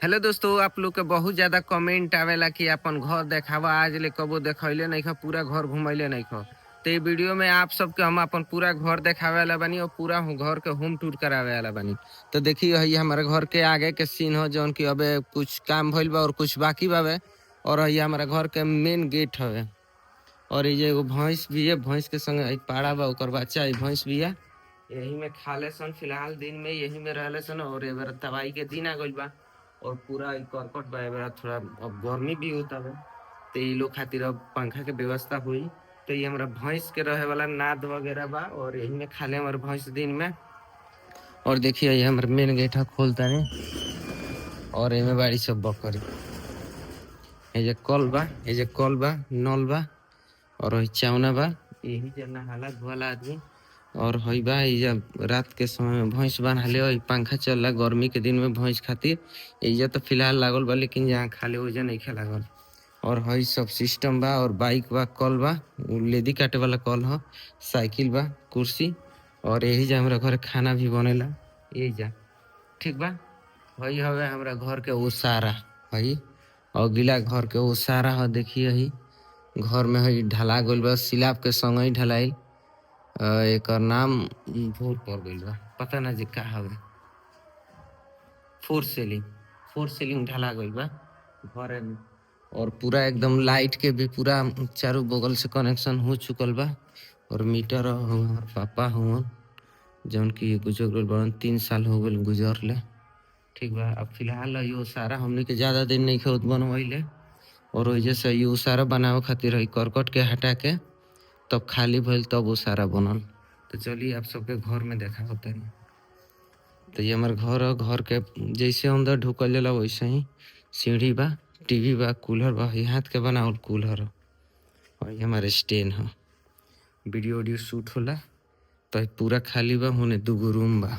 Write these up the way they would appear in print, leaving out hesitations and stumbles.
Hello दोस्तों, आप लोग के बहुत ज्यादा कमेंट आवेला कि अपन घर देखावा। आज ले कबो देखैले नहीं खा, पूरा घर घुमैले नहीं खा। तो ये वीडियो में आप सबके हम अपन पूरा घर देखावे वाला बानी और पूरा घर के होम टूर करावे वाला बानी। तो देखिए ये हमारे घर के आगे के सीन हो जौन की अबे कुछ काम भइल बा और कुछ बाकी बावे। और ये हमारा घर के मेन गेट हवे। और ये एगो भैंस भी है, भैंस के संग पाड़ा बा, ओकर बच्चा है, भैंस भी है। यही में खाले सन, फिलहाल दिन में यही में रहले सन। और ए बेर दवाई के दिन आ गइल बा और पूरा ई करकट बा। ए बेर थोड़ा अब गर्मी भी होता है तो ये लोग खातिर अब पंखा के व्यवस्था हुई। तो ये हमारा भैंस के रहे वाला नाद वगैरह बा और यही में खाले हमारे भैंस दिन में। और देखिए ये हमारे मेन गेट खोलता नहीं और एमे बाड़ी सब बकरी। ये जे कल बा, ये जे कल बा, नल बा और वही चावना बा। यही जना हालत वाला आदमी। और हई बा इजा रात के समय में भैंस बांधले हो, पंखा चल रहा गर्मी के दिन में भैंस खातिर। इजा तो फिलहाल लागल बा, लेकिन जहाँ खाले ओजा नहीं खे लागल। और हई सब सिस्टम बा और बाइक बा, कल बा, लेदी काटे वाला कल ह, साइकिल बा, कुर्सी। और यही जा हमारा घर खाना भी बनेला यही जा। ठीक बा। हई हवे हमारा घर के ओसारा। हई अगिला घर के ओसारा ह। देखिए हई घर में हई ढला गइल बा, सिलाब के संग ही ढलाइल। एकर नाम भूल पड़ गइल बा, पता ना जी का हवे। फोर सीलिंग, फोर सीलिंग ढला गइल बा घरे में। और पूरा एकदम लाइट के भी पूरा चारों बगल से कनेक्शन हो चुकल बा। और मीटर हमार पापा हुआ जौन की गुजर गइल बड़न, 3 साल हो गइल गुजरले। ठीक बा। अब फिलहाल यो सारा हमने के ज्यादा दिन नहीं खेत बनवाइले। और वजह से यो सारा बनावे खातिर है करकट के हटा के तब खाली भइल, तब वो सारा बनल। तो चलिए आप सबके घर में देखा होता है। तो ये हमारे घर है, घर के जैसे अंदर ढुकल जाला वैसे ही सीढ़ी बा, टीवी बा, कूलर बा, ये हाथ के बनावल कूलर है। और ये हमारे स्टैंड है, वीडियो वीडियो शूट होला। तो पूरा खाली बा, होने दूगो रूम बा,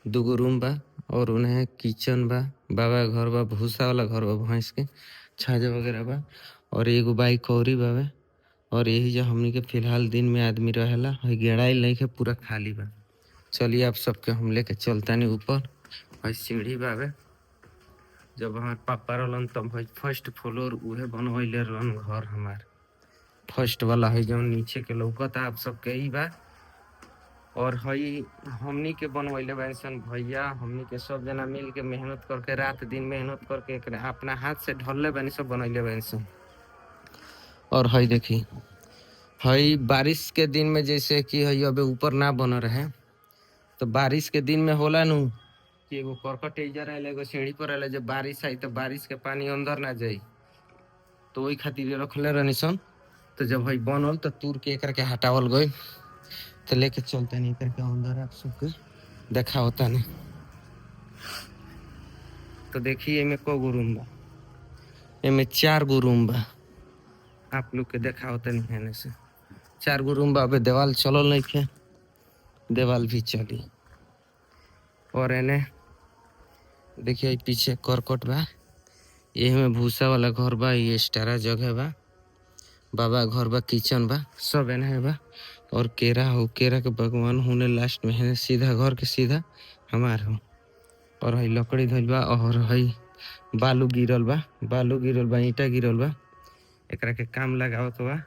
दूगो रूम बा। और उन्हें किचन बा, बाबा का घर बा, भूसा वाला घर बा, भैंस के छाजा वगैरह बा। और एगो बाइक औरी बावे। और यही जो हमनी के फिलहाल दिन में आदमी रहेला, हई गेड़ाइल नहीं के पूरा खाली बा। चलिए आप सबके हम लेके चलता नहीं ऊपर। हई सीढ़ी बावे, जब हमार पापा रहलन तब हई फर्स्ट फ्लोर उहे बनवैले रहन घर हमार। फर्स्ट वाला है जो नीचे के लौकता आप सबके ही बा। और हई हमनी के बनवैले बासन भैया, हमनी के सब जना मिल के मेहनत करके, रात दिन मेहनत करके एकरा अपना हाथ से ढलले बानी, सब बनैले बासन। और हई देखी हई बारिश के दिन में जैसे कि हई अबे ऊपर ना बन रहे, तो बारिश के दिन में होला नु कि एगो करकट एजा रहेला, एगो सीढ़ी पर रहेला, जब बारिश आई तो बारिश के पानी अंदर ना जाई, तो वही खातिर रखले रहनी सन। तो जब हई बनल तो तूर के एकरा के हटावल गई। तो लेके चलते नहीं करके अंदर आप सबके देखा होता नहीं। तो देखिए एमे को गो रूम बा, एमे 4 गो रूम बा। आप लोग के देखा होता नहीं है से 4 गो रूम बा। अबे देवाल चलल नहीं थे, देवाल भी चली। और एने देखिए पीछे करकट बा, यही में भूसा वाला घर बा, ये स्टारा जगह बा, बाबा घर बा, किचन बा, सब एने बा। और केरा हो, केरा के भगवान होने लास्ट में है, सीधा घर के सीधा हमार हो। और हई लकड़ी धइल बा और हई बालू गिरल बा, बालू गिरल बा, ईंटा गिरल बा। एकरा के काम लगावत बा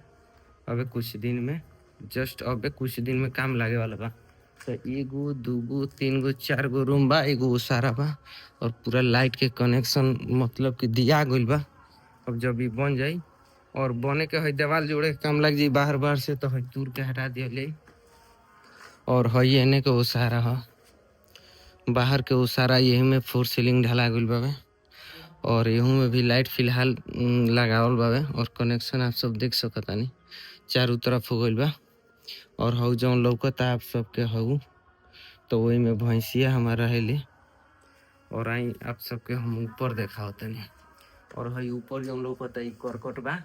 अबे कुछ दिन में, जस्ट अबे कुछ दिन में काम लागे वाला बा। तो एगो दूगो तीन गो 4 गो रूम बा, एगो सारा बा। और पूरा लाइट के कनेक्शन मतलब कि दिया गइल बा। अब जब ये बन जाई और बने के हई देवाल जोड़े के काम लग जाई बाहर बाहर से, तो हई दूर के हटा दिया। और हई एने के ओसारा ह, बाहर के ओसारा, यही में 4 सीलिंग ढला गइल बावे। और यहू में भी लाइट फिलहाल लगावल बावे। और कनेक्शन आप सब देख सकतानी चारों तरफ हो गइल बा। और हऊ जौन लौकता आप सबके हऊ, तो वही में भैंसिया हमारा रहेली। और आई आप सबके हम ऊपर देखा होतनी। और हई ऊपर जौन लौकता ई करकट बा,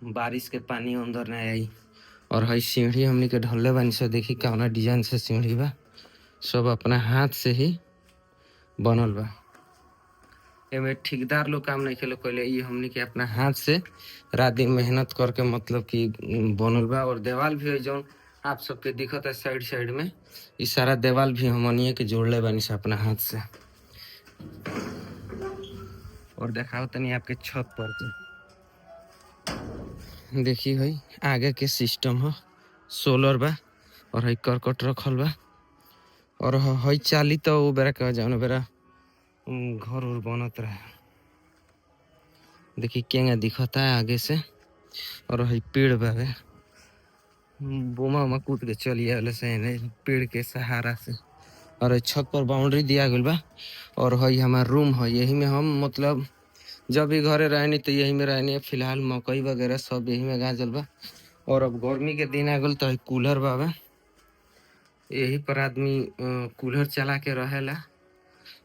बारिश के पानी अंदर ना आई। और हई सीढ़ी हमनी के ढलले बानी से, देखी कौना डिजाइन से सीढ़ी बा, सब अपना हाथ से ही बनल बा। एमे ठेकेदार लोग काम नहीं खेलो कैले, ये हमनी के अपना हाथ से रात दिन मेहनत करके मतलब कि बनल बा। और देवाल भी है जौन आप सबके दिखत है साइड साइड में, इस सारा देवाल भी हमनिए के जोड़ले बानी से अपना हाथ से। और दिखाओ तनी आपके छत पर के। देखी भाई आगे के सिस्टम हो सोलर बा और हई करकट रखल बा और हई चाली तो वो बेरा कह जाओ बेरा घर उर बनत रहे। देखी केंगा दिखता है आगे से और हई पेड़ बावे बोमा उमा कूद के चलिए से पेड़ के सहारा से। और छत पर बाउंड्री दिया गया बा और हई हमार रूम है यही में हम मतलब जब भी घरे रहनी तो यही में रहनी। फिलहाल मकई वगैरह सब यही में गाजल बा और अब गर्मी के दिन आ गल तो कूलर बाबा यही पर आदमी कूलर चला के रहेला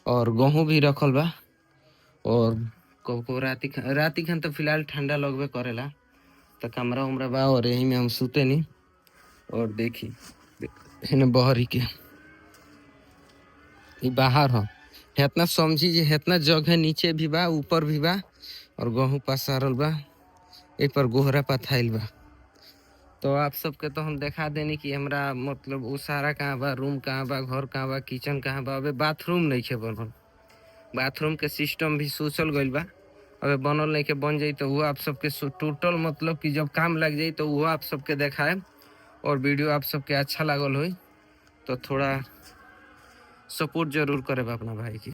और गेहूं भी रखल बा और को राती खान तो फिलहाल ठंडा लगबे करेला तो कमरा उमरा बा और यही में हम सुते नहीं। और देखी बहरी के बाहर हो इतना समझी जे इतना जगह नीचे भी बा ऊपर भी बा और गेहूं पसारल बा ए पर गोहरा पथाइल बा। तो आप सबके तो हम देखा देनी कि हमरा मतलब वो सारा कहाँ बा रूम कहाँ बा घर कहाँ बा किचन कहाँ बा। अबे बाथरूम नहीं है बनल बाथरूम के सिस्टम भी सोचल गइल बा अबे बनल नहीं के बन जाई तो वो आप सबके टोटल मतलब कि जब काम लग जाई तो वो आप सबके देखाए और वीडियो आप सबके अच्छा लागल हो तो थोड़ा सपोर्ट जरूर करे अपना भाई की।